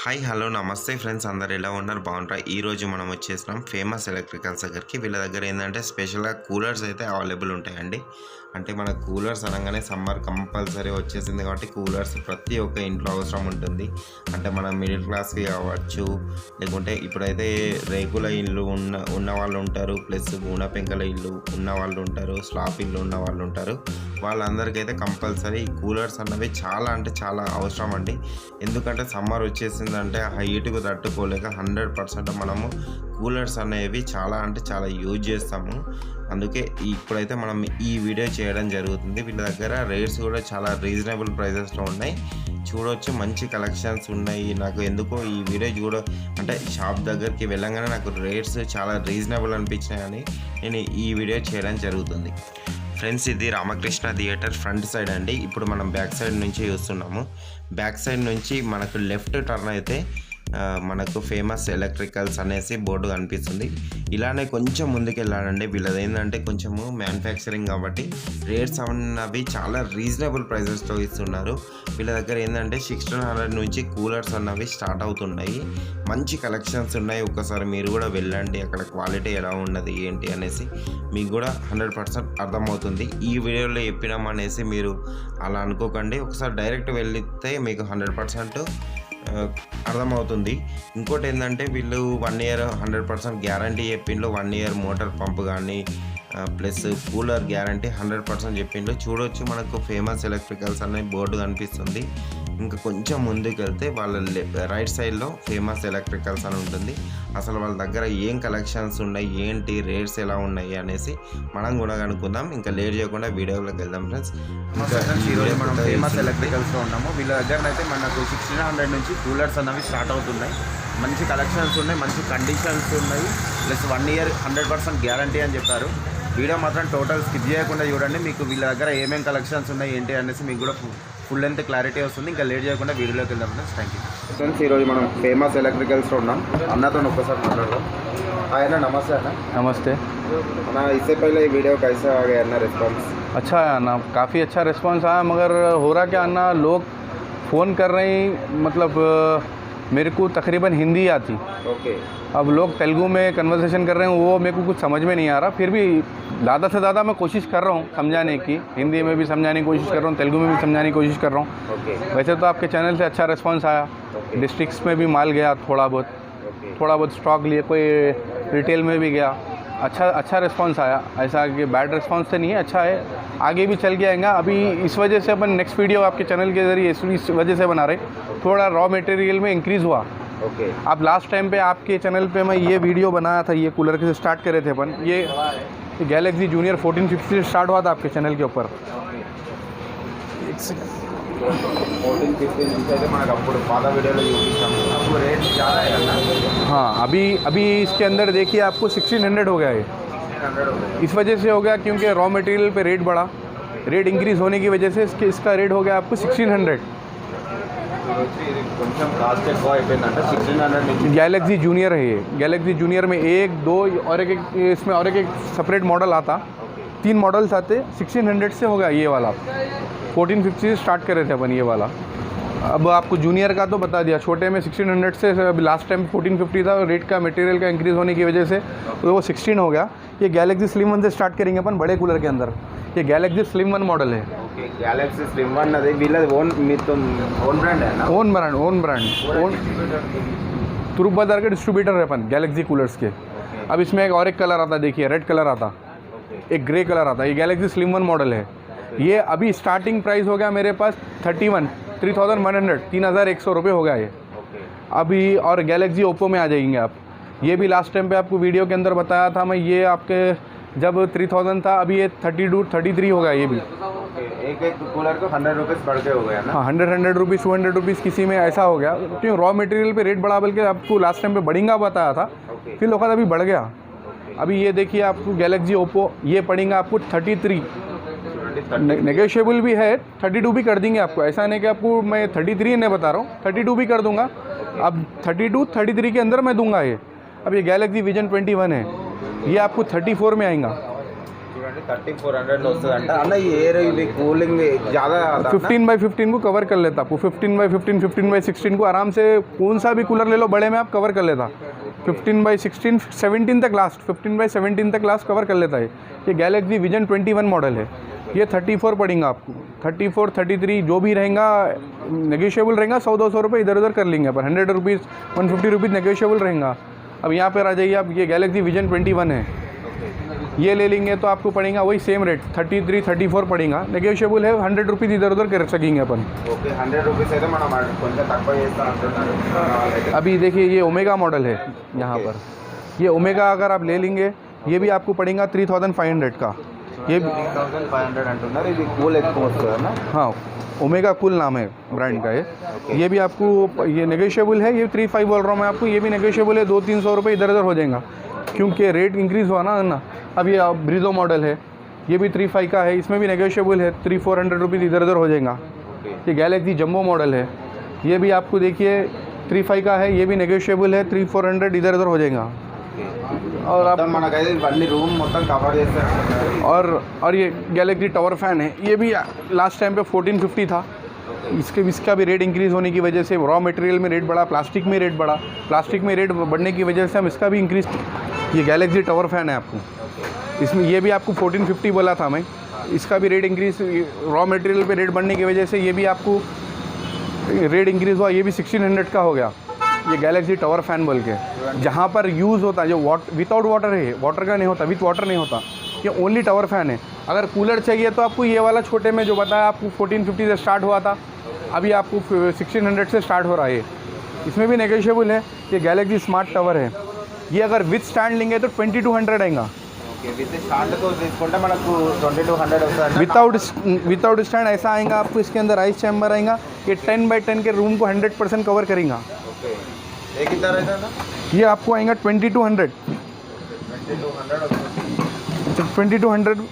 Hi hello నమస్తే friends, అందరు ఎలా ఉన్నారు? బాగుంటారు. ఈరోజు మనం వచ్చేసినాం ఫేమస్ ఎలక్ట్రికల్స్ దగ్గరికి. వీళ్ళ దగ్గర ఏంటంటే స్పెషల్గా కూలర్స్ అయితే అవైలబుల్ ఉంటాయండి. అంటే మన కూలర్స్ అనగానే సమ్మర్ కంపల్సరీ వచ్చేసింది కాబట్టి కూలర్స్ ప్రతి ఒక్క ఇంట్లో అవసరం ఉంటుంది. అంటే మన మిడిల్ క్లాస్కి కావచ్చు, లేకుంటే ఇప్పుడైతే రేకుల ఇల్లు ఉన్న వాళ్ళు ఉంటారు, ప్లస్ గూన పెంకల ఇల్లు ఉన్న వాళ్ళు ఉంటారు, స్లాబ్ ఇల్లు ఉన్న వాళ్ళు ఉంటారు. వాళ్ళందరికైతే కంపల్సరీ కూలర్స్ అన్నవి చాలా అంటే చాలా అవసరం అండి. ఎందుకంటే సమ్మర్ వచ్చేసిందంటే హీట్కు తట్టుకోలేక 100% మనము కూలర్స్ అనేవి చాలా అంటే చాలా యూజ్ చేస్తాము. అందుకే ఇప్పుడైతే మనం ఈ వీడియో చేయడం జరుగుతుంది. వీళ్ళ దగ్గర రేట్స్ కూడా చాలా రీజనబుల్ ప్రైజెస్లో ఉన్నాయి. చూడవచ్చు, మంచి కలెక్షన్స్ ఉన్నాయి. నాకు ఎందుకో ఈ వీడియో అంటే షాప్ దగ్గరికి వెళ్ళంగానే నాకు రేట్స్ చాలా రీజనబుల్ అనిపించినాయని నేను ఈ వీడియో చేయడం జరుగుతుంది. ఫ్రెండ్స్, ఇది రామకృష్ణ థియేటర్ ఫ్రంట్ సైడ్ అండి. ఇప్పుడు మనం బ్యాక్ సైడ్ నుంచి చూస్తున్నాము. బ్యాక్ సైడ్ నుంచి మనకు లెఫ్ట్ టర్న్ అయితే మనకు ఫేమస్ ఎలక్ట్రికల్స్ అనేసి బోర్డు కనిపిస్తుంది. ఇలానే కొంచెం ముందుకు వెళ్ళాలండి. వీళ్ళది ఏంటంటే కొంచెము మ్యానుఫ్యాక్చరింగ్ కాబట్టి రేట్స్ అన్నవి చాలా రీజనబుల్ ప్రైజెస్తో ఇస్తున్నారు. వీళ్ళ దగ్గర ఏంటంటే 1600 నుంచి కూలర్స్ అన్నవి స్టార్ట్ అవుతున్నాయి. మంచి కలెక్షన్స్ ఉన్నాయి. ఒక్కసారి మీరు కూడా వెళ్ళండి, అక్కడ క్వాలిటీ ఎలా ఉన్నది ఏంటి అనేసి మీకు కూడా 100% అర్థమవుతుంది. ఈ వీడియోలో చెప్పినామనేసి మీరు అలా అనుకోకండి. ఒకసారి డైరెక్ట్ వెళ్తే మీకు 100% అర్థమవుతుంది. ఇంకోటి ఏంటంటే వీళ్ళు 1 ఇయర్ 100% గ్యారంటీ చెప్పిండ్రు. 1 ఇయర్ మోటార్ పంప్ కానీ ప్లస్ కూలర్ గ్యారంటీ 100% చెప్పిండ్రు. చూడవచ్చు, మనకు ఫేమస్ ఎలక్ట్రికల్స్ అనే బోర్డు కనిపిస్తుంది. ఇంకా కొంచెం ముందుకు వెళ్తే వాళ్ళ రైట్ సైడ్లో ఫేమస్ ఎలక్ట్రికల్స్ అని ఉంటుంది. అసలు వాళ్ళ దగ్గర ఏం కలెక్షన్స్ ఉన్నాయి, ఏంటి రేట్స్ ఎలా ఉన్నాయి అనేసి మనం కూడా కనుక్కుందాం. ఇంకా లేట్ చేయకుండా వీడియోలోకి వెళ్దాం ఫ్రెండ్స్. ఈరోజు మనం ఫేమస్ ఎలక్ట్రికల్స్లో ఉన్నాము. వీళ్ళ దగ్గర అయితే మనకు 1600 నుంచి కూలర్స్ అనేవి స్టార్ట్ అవుతున్నాయి. మంచి కలెక్షన్స్ ఉన్నాయి, మంచి కండిషన్స్ ఉన్నాయి, ప్లస్ 1 ఇయర్ 100% గ్యారంటీ అని చెప్పారు. వీడియో మాత్రం టోటల్ స్కిప్ చేయకుండా చూడండి. మీకు వీళ్ళ దగ్గర ఏమేమి కలెక్షన్స్ ఉన్నాయి ఏంటి అనేసి మీకు కూడా ఫుల్ లెంత్ క్లారిటీ వస్తుంది. ఇంకా లేట్ చేయకుండా వీడియోలోకి వెళ్దాం ఫ్రెండ్స్. Thank you friends. ఈరోజు మనం ఫేమస్ ఎలక్ట్రికల్స్లో ఉన్నాం. అన్నతో ఒక్కసారి మాట్లాడదాం. ఆయన నమస్తే అన్న. नमस्ते। ना इससे पहले ये वीडियो कैसा आ गया ना रिस्पॉन्स? अच्छा है ना, काफ़ी अच्छा रिस्पांस आया, मगर हो रहा क्या ना, लोग फ़ोन कर रहे हैं, मतलब मेरे को तकरीबन हिंदी आती, ओके। अब लोग तेलुगु में कन्वर्सेशन कर रहे हैं, वो मेरे को कुछ समझ में नहीं आ रहा। फिर भी ज़्यादा से ज़्यादा मैं कोशिश कर रहा हूँ समझाने की, हिंदी में भी समझाने की कोशिश कर रहा हूँ, तेलुगु में भी समझाने की कोशिश कर रहा हूँ। ओके। वैसे तो आपके चैनल से अच्छा रिस्पांस आया, डिस्ट्रिक्ट्स में भी माल गया, थोड़ा बहुत स्टॉक लिए, कोई रिटेल में भी गया, अच्छा रिस्पांस आया। ऐसा कि बैड रिस्पांस तो नहीं है, अच्छा है, आगे भी चल के आएगा। अभी इस वजह से अपन नेक्स्ट वीडियो आपके चैनल के ज़रिए इस वजह से बना रहे, थोड़ा रॉ मटेरियल में इंक्रीज़ हुआ। ओके। आप लास्ट टाइम पे आपके चैनल पे मैं ये वीडियो बनाया था, ये कूलर के स्टार्ट करे थे अपन, ये गैलेक्सी जूनियर 1450 से स्टार्ट हुआ था आपके चैनल के ऊपर। 14-15 మనకు అప్పుడు పాత వీడియోలో చూపించాము. అప్పుడు రేట్ ज़्यादा है ना? हाँ, अभी इसके अंदर देखिए आपको 1600 हो गया है। 1600 हो गया। इस वजह से हो गया क्योंकि रॉ मटेरियल पे रेट बढ़ा, रेट इंक्रीज़ होने की वजह से इसका रेट हो गया आपको 1600। ఇది కొంచెం కాస్ట్ ఎక్కువ అయిపోయిందంటే 1600 నుంచి गैलेक्सी जूनियर है ये। गैलेक्सी जूनियर में 1, 2 और एक इसमें और एक सेपरेट मॉडल आता, 3 मॉडल्स आते। 1600 से हो गया ये वाला, 1450 से स्टार्ट करे थे अपन ये वाला। अब आपको जूनियर का तो बता दिया, छोटे में 1600 से, अभी लास्ट टाइम 1450 था, रेट का मटेरियल का इंक्रीज़ होने की वजह से तो वो 16 हो गया। ये गैलेक्सी स्लिम 1 से स्टार्ट करेंगे अपन बड़े कूलर के अंदर। ये गैलेक्सी स्लिम 1 मॉडल है। ఓకే. గ్యాలక్సీ స్లిమ్ 1 అది వీళ్ళది ఓన్ మీతో ఓన్ బ్రాండ్ है ना? ओन ब्रांड तुरुप बाजार के डिस्ट्रीब्यूटर है अपन गैलेक्सी कूलर्स के। अब इसमें एक और एक कलर आता, देखिए रेड कलर आता, एक ग्रे कलर आता। ये गैलेक्सी स्लिम 1 मॉडल है। ये अभी स्टार्टिंग प्राइस हो गया मेरे पास 3100 रुपये हो गया ये अभी। और गैलेक्सी ओप्पो में आ जाएंगे आप। ये भी लास्ट टाइम पे आपको वीडियो के अंदर बताया था मैं, ये आपके जब 3000 था, अभी ये 32-33 हो गया ये भी। एक कूलर को 100 रुपीज़ बढ़ के हो गया ना? हाँ, 100 रुपीज़ 200 रुपीज़ किसी में ऐसा हो गया, क्योंकि रॉ मटेरियल पे रेट बढ़ा, बल्कि आपको लास्ट टाइम पे बढ़ेगा बताया था, फिर लोग अभी बढ़ गया। अभी ये देखिए आपको गैलेक्सी ओप्पो ये पड़ेगा आपको 33, नेगोशिएबल भी है, 32 भी कर देंगे आपको। ऐसा नहीं कि आपको मैं 33 नहीं बता रहा हूँ, 32 भी कर दूंगा। अब 32-33 के अंदर मैं दूंगा ये। अब ये गैलेक्सी विजन 21 है, ये आपको 34 में आएगा। చూడండి 3400 వస్తుందంట అన్న. ఈ ఎయిర్ ఇది కూలింగ్ ज़्यादा 15x15 को कवर कर लेता आपको, 15x15, 15x16 को आराम से कौन सा भी कूलर ले लो बड़े में आप कवर कर लेता। 15x16, 17 तक लास्ट, 15x17 तक लास्ट कवर कर लेता है। ये गैलेक्सी विजन 21 मॉडल है। ये 34 पड़ेगा आपको, 34, 33 जो भी रहेगा नेगोशिएबल रहेगा। 100-200 रुपये इधर उधर कर लेंगे पर 100 रुपीज़ 150 रुपीज़ नेगोशिएबल रहेगा। अब यहाँ पर आ जाइए आप, ये गैलेक्सी विजन 21 है, ये ले लेंगे तो आपको पड़ेगा वही सेम रेट 33, 34 पड़ेगा। नेगोशिएबल है, 100 रुपीज़ इधर उधर कर सकेंगे अपन। ఓకే 100 రూపీస్ అయితే మనం కొంచెం తక్కువ చేస్తా అంటున్నారు। अभी देखिए ये ओमेगा मॉडल है यहाँ पर, ये ओमेगा अगर आप ले लेंगे ये भी आपको पड़ेगा 3500 का। ये 3500 అంటున్నారు। ఇది కూల్ ఎక్కువ వస్తుందన్నా? हाँ, ओमेगा कूल नाम है ब्रांड का ये भी आपको ये नेगोशिएबल है। ये 35 बोल रहा हूँ मैं आपको, ये भी नेगोशिएबल है, 200-300 रुपये इधर उधर हो जाएगा क्योंकि रेट इंक्रीज़ हुआ ना। अब ये ब्रीजो मॉडल है, ये भी 35 का है, इसमें भी नेगोशिएबल है, 300-400 रुपीज़ इधर उधर हो जाएगा। ये गैलेक्सी जंबो मॉडल है, ये भी आपको देखिए 35 का है, ये भी नेगोशिएबल है, 300-400 इधर उधर हो जाएगा। और आप మనకైతే ఇవన్నీ రూమ్ మొత్తం కవర్ చేస్తారు। और ये गैलेक्सी टावर फैन है, ये भी लास्ट टाइम पे 1450 था। इसका भी रेट इंक्रीज़ होने की वजह से रॉ मटेरियल में रेट बढ़ा, प्लास्टिक में रेट बढ़ा, प्लास्टिक में रेट बढ़ने की वजह से हम इसका भी इंक्रीज़। ये गैलेक्सी टावर फैन है आपको, इसमें ये भी आपको 1450 बोला था मैं, इसका भी रेट इंक्रीज़ रॉ मटेरियल पे रेट बढ़ने की वजह से ये भी आपको रेट इंक्रीज़ हुआ, ये भी 1600 का हो गया। ये गैलेक्सी टावर फैन बोल के, जहाँ पर यूज़ होता है जो विदाउट वाटर है, वाटर का नहीं होता, विथ वाटर नहीं होता, ये ओनली टावर फैन है। अगर कूलर चाहिए तो आपको ये वाला छोटे में जो बताया आपको 1450 से स्टार्ट हुआ था, अभी आपको 1600 से स्टार्ट हो रहा है। इसमें भी नेगोशिएबल है। ये गैलेक्सी स्मार्ट टावर है, ये अगर विथ स्टैंड लेंगे तो 2200 आएगा। విత్ స్టాండ్తో తీసుకుంటే మనకు 2200 వస్తుంది। विदाउट स्टैंड ऐसा आएगा आपको, इसके अंदर आइस चैम्बर आएगा। ये 10x10 के रूम को 100% कवर करेगा। ఓకే ఏ कितना रहता है ना? ये आपको आएगा 2200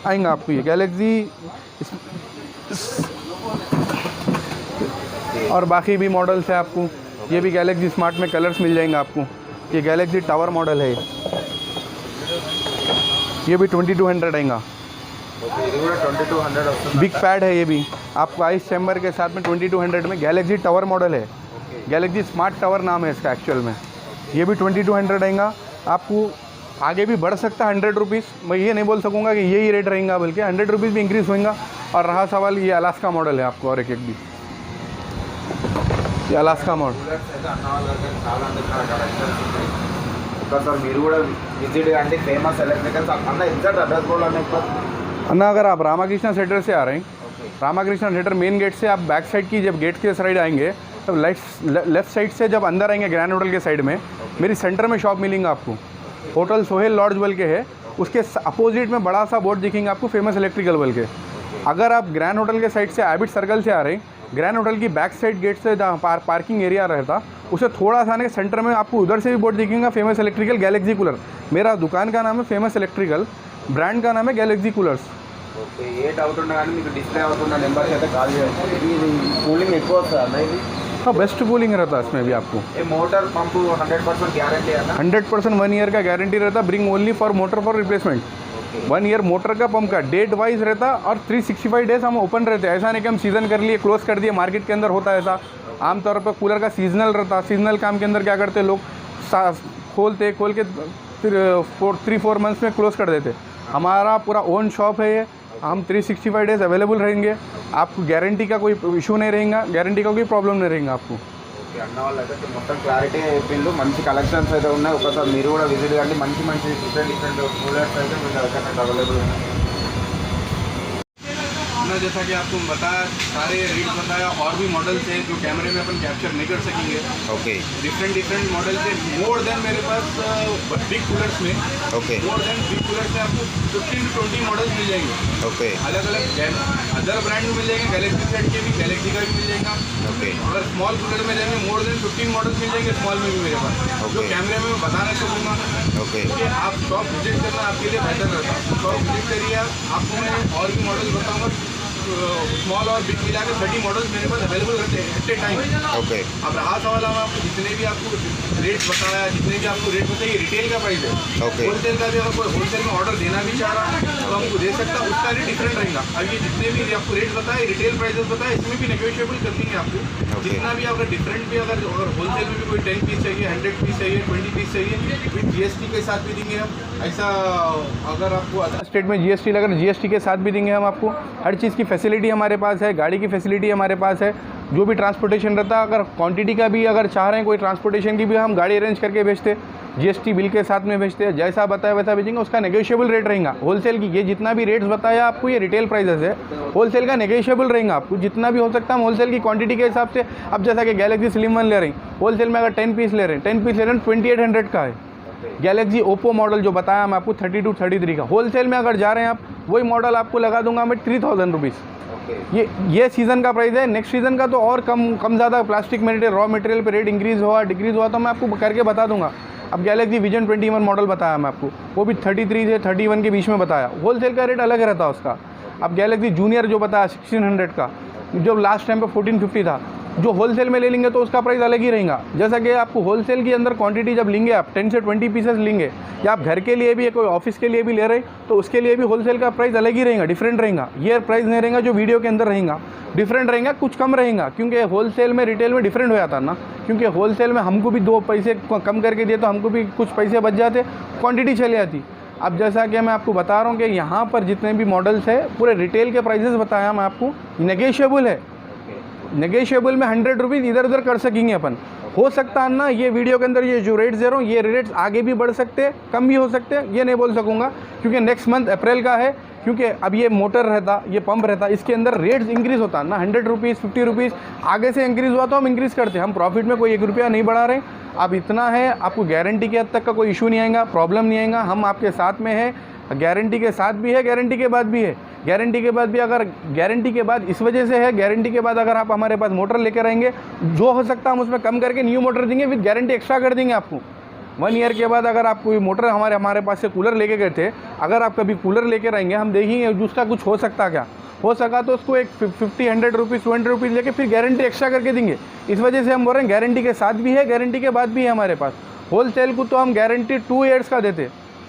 आएगा आपको। ये गैलेक्सी और बाकी भी मॉडल्स है आपको, ये भी गैलेक्सी स्मार्ट में कलर्स मिल जाएंगे आपको। ये गैलेक्सी टावर मॉडल है, ये भी 2200 आएगा। ఇది కూడా 2200 వస్తుంది। बिग पैड है, ये भी आपको आइस चैम्बर के साथ में 2200 में। गैलेक्सी टावर मॉडल है, गैलेक्सी स्मार्ट टावर नाम है इसका एक्चुअल में। ये भी 2200 आएगा। आपको आगे भी बढ़ सकता है 100 रुपीज़, मैं ये नहीं बोल सकूँगा कि यही रेट रहेगा, बल्कि 100 रुपीज़ भी इंक्रीज़ होगा। और रहा सवाल ये अलास्का मॉडल है आपको, और एक भी ये अलास्का मॉडल। ఒకసారి మీరు కూడా విజిట్ కండి ఫేమస్ ఎలక్ట్రికల్స్ అన్న ఎగ్జాక్ట్ అడ్రస్ కూడా अन्ना अगर आप रामाकृष्णा थिएटर से आ रहे हैं, रामाकृष्णा थिएटर मेन गेट से आप बैक साइड की जब गेट के साइड आएंगे तब लेफ्ट साइड से जब अंदर आएंगे ग्रैंड होटल के साइड में मेरी सेंटर में शॉप मिलेंगे आपको। होटल सोहेल लॉड्ज बोल के है, उसके अपोजिट में बड़ा सा बोर्ड दिखेंगे आपको फेमस इलेक्ट्रिकल बोल के। अगर आप ग्रैंड होटल के साइड से एबिट सर्कल से आ रहे हैं, ग्रैंड होटल की बैक साइड गेट से जहाँ पार्किंग एरिया रहता उसे थोड़ा सा आने सेंटर में आपको उधर से भी बोर्ड दिखेगा फेमस इलेक्ट्रिकल गैलेक्सी कूलर। मेरा दुकान का नाम है फेमस इलेक्ट्रिकल, ब्रांड का नाम है गैलेक्सी कूलर्स। ఓకే ఏ డౌట్ ఉన్నా కానీ మీకు డిస్ప్లే అవుతున్న నెంబర్కి అయితే కాల్ చేయండి। ఇది కూలింగ్ ఎక్కువ వస్తుంది అన్న ఇది? हाँ, बेस्ट कूलिंग रहता है इसमें भी आपको। ये मोटर पंप 100% गारंटी है ना? 100% 1 ईयर का गारंटी रहता, bring only for motor for replacement. 1 year motor का पंप का डेट वाइज रहता और 365 डेज हम ओपन रहते हैं। ऐसा नहीं कि हम सीज़न कर लिए क्लोज कर दिए, मार्केट के अंदर होता है ऐसा। आमतौर पर कूलर का सीजनल रहता, सीजनल काम के अंदर क्या करते लोग खोल के फिर 3-4 मंथ्स में क्लोज कर देते। हमारा पूरा ओन शॉप है ये, हम 365 डेज अवेलेबल रहेंगे। आपको गारंटी का कोई इशू नहीं रहेगा, गारंटी का कोई प्रॉब्लम नहीं रहेगा आपको। ఓకే అన్న వాళ్ళైతే మొత్తం క్లారిటీ చెప్పిండు, మంచి కలెక్షన్స్ అయితే ఉన్నాయి। ఒకసారి మీరు కూడా విజిట్ కండి, మంచి డిఫరెంట్ కూలర్స్ అయితే మీ దగ్గర అవైలబుల్ ఉన్నాయి। ना जैसा कि आपको बताया, सारे रेट बताया, और भी मॉडल्स हैं जो कैमरे में अपन कैप्चर नहीं कर सकेंगे। ओके डिफरेंट मॉडल्स है, मोर देन मेरे पास बिग कूलर्स में okay more than big coolers में आपको 15 to 20 मॉडल्स मिल जाएंगे। ओके अलग अलग अदर ब्रांड में मिल जाएंगे, गैलेक्सी सेट के भी गैलेक्सी का भी मिल जाएगा। ओके अगर स्मॉल कूलर में जाएंगे मोर देन 15 मॉडल्स मिल जाएंगे स्मॉल में भी मेरे पास, जो Okay. कैमरे में मैं बता नहीं सकूँगा ओके क्योंकि आप शॉप विजिट करना आपके लिए बेहतर रहता है। शॉप विजिट करिए, आपको मैं और भी मॉडल बताऊँगा स्मॉल और बिग मिला के 30 मॉडल्स मेरे पास अवेलेबल रहते हैं एट ए टाइम। ओके अब रहा सवाल हम आपको जितने भी आपको रेट बताया, जितने भी आपको रेट बताया, ये रिटेल का प्राइस है। ओके होलसेल का भी अगर कोई होलसेल में ऑर्डर देना भी चाह रहा है तो हमको दे सकता है, उसका रेट डिफरेंट रहेगा। अब ये जितने भी आपको रेट बताए, रिटेल प्राइसेस बताए, इसमें भी नेगोशिएबल कर देंगे आपको। जितना भी अगर डिफरेंट भी अगर होलसेल में भी कोई 10 पीस चाहिए, 100 पीस चाहिए, 20 पीस चाहिए, विद GST के साथ भी देंगे हम। ऐसा अगर आपको स्टेट में GST लगा तो GST के साथ भी देंगे हम आपको। हर चीज़ की फैसिलिटी हमारे पास है, गाड़ी की फैसिलिटी हमारे पास है। जो भी ट्रांसपोर्टेशन रहता है, अगर क्वांटिटी का भी अगर चाह रहे हैं कोई ट्रांसपोर्टेशन की भी, हम गाड़ी अरेंज करके भेजते, GST बिल के साथ में भेजते हैं। जैसा बताया वैसा भेजेंगे, उसका नेगोशिएबल रेट रहेगा। होलसेल की ये जितना भी रेट्स बताया आपको, ये रिटेल प्राइसेस है। होलसेल का नेगोशिएबल रहेगा, आपको जितना भी हो सकता है हम होलसेल की क्वांटिटी के हिसाब से। अब जैसा कि गैलेक्सी स्लिम 1 ले रही, होलसेल में अगर 10 पीस ले रहे हैं, 10 पीस ले रहे हैं 2800 का है। गैलेक्सी ओप्पो मॉडल जो बताया मैं आपको 32 33 का, होलसेल में अगर जा रहे हैं आप, वही मॉडल आपको लगा दूंगा मैं 3000 रुपीज़। ये सीज़न का प्राइस है। नेक्स्ट सीज़न का तो और कम ज़्यादा प्लास्टिक मटेरियल, रॉ मटेरियल पे रेट इंक्रीज़ हुआ डिक्रीज़ हुआ तो मैं आपको करके बता दूंगा। अब गैलेक्सी विजन 21 मॉडल बताया मैं आपको, वो भी 33 से 31 के बीच में बताया। होलसेल का रेट अलग रहता है उसका। अब गैलेक्सी जूनियर जो बताया 1600 का, जो लास्ट टाइम पे 1450 था, जो होलसेल में ले लेंगे तो उसका प्राइस अलग ही रहेगा। जैसा कि आपको होलसेल के अंदर क्वांटिटी जब लेंगे आप 10 से 20 पीसेस लेंगे, या आप घर के लिए भी, कोई ऑफिस के लिए भी ले रहे, तो उसके लिए भी होलसेल का प्राइस अलग ही रहेगा, डिफरेंट रहेगा। ये प्राइस नहीं रहेगा जो वीडियो के अंदर रहेगा, डिफरेंट रहेगा, कुछ कम रहेगा। क्योंकि होलसेल में रिटेल में डिफरेंट हो जाता है ना, क्योंकि होलसेल में हमको भी 2 पैसे कम करके दिए तो हमको भी कुछ पैसे बच जाते, क्वान्टिटी चली जाती। अब जैसा कि मैं आपको बता रहा हूँ कि यहाँ पर जितने भी मॉडल्स है पूरे रिटेल के प्राइसेस बताया मैं आपको, नेगोशिएबल है। नेगोशिएबल में 100 रुपीज़ इधर उधर कर सकेंगे अपन। हो सकता है ना ये वीडियो के अंदर ये जो रेट्स दे रहा हूँ, ये रेट्स आगे भी बढ़ सकते हैं, कम भी हो सकते हैं, ये नहीं बोल सकूँगा। क्योंकि नेक्स्ट मंथ अप्रैल का है, क्योंकि अब ये मोटर रहता, ये पंप रहता, इसके अंदर रेट्स इंक्रीज़ होता है ना, 100 रुपीज़ 50 रुपीज़ आगे से इंक्रीज़ हुआ तो हम इंक्रीज़ करते हैं। हम प्रॉफिट में कोई 1 रुपया नहीं बढ़ा रहे। अब इतना है, आपको गारंटी के हद तक का कोई इशू नहीं आएगा, प्रॉब्लम नहीं आएगा। हम आपके साथ में है, गारंटी के साथ भी है, गारंटी के बाद भी है। गारंटी के बाद भी अगर गारंटी के बाद इस वजह से है, गारंटी के बाद अगर आप हमारे पास मोटर लेकर आएंगे, जो हो सकता है हम उसमें कम करके न्यू मोटर देंगे, विद गारंटी एक्स्ट्रा कर देंगे आपको। 1 ईयर के बाद अगर आप कोई मोटर हमारे पास से कूलर लेके गए थे, अगर आप कभी कूलर लेकर आएंगे, हम देखेंगे उसका कुछ हो सकता क्या हो सका तो उसको एक 50-100 रुपीज़ 200 रुपीज़ लेके फिर गारंटी एक्स्ट्रा करके देंगे। इस वजह से हम बोल रहे हैं गारंटी के साथ भी है, गारंटी के बाद भी है हमारे पास। होलसेल को तो हम गारंटी 2 ईयर्स का देते,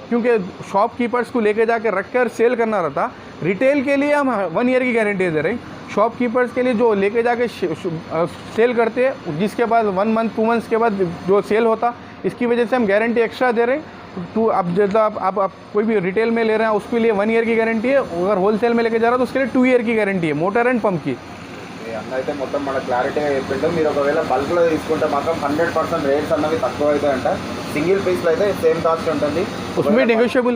क्योंकि शॉपकीपर्स को लेके जाके रख कर सेल करना रहता। रिटेल के लिए हम 1 ईयर की गारंटी दे रहे हैं। शॉपकीपर्स के लिए जो लेके जाके सेल करते हैं, जिसके बाद 1 मंथ 2 मंथ्स के बाद जो सेल होता, इसकी वजह से हम गारंटी एक्स्ट्रा दे रहे हैं। अब जैसा आप कोई भी रिटेल में ले रहे हैं उसके लिए 1 ईयर की गारंटी है, अगर होलसेल में लेके जा रहा है तो उसके लिए 2 ईयर की गारंटी है, मोटर एंड पंप की। అన్న అయితే మొత్తం మన క్లారిటీగా చెప్పిండు. మీరు ఒకవేళ బల్క్లో తీసుకుంటే మాత్రం 100% రేట్స్ అన్నవి తక్కువ అవుతాయంట. సింగిల్ పీస్లో అయితే సేమ్ కాస్ట్ ఉంటుంది. उसमें नेगोशिएबल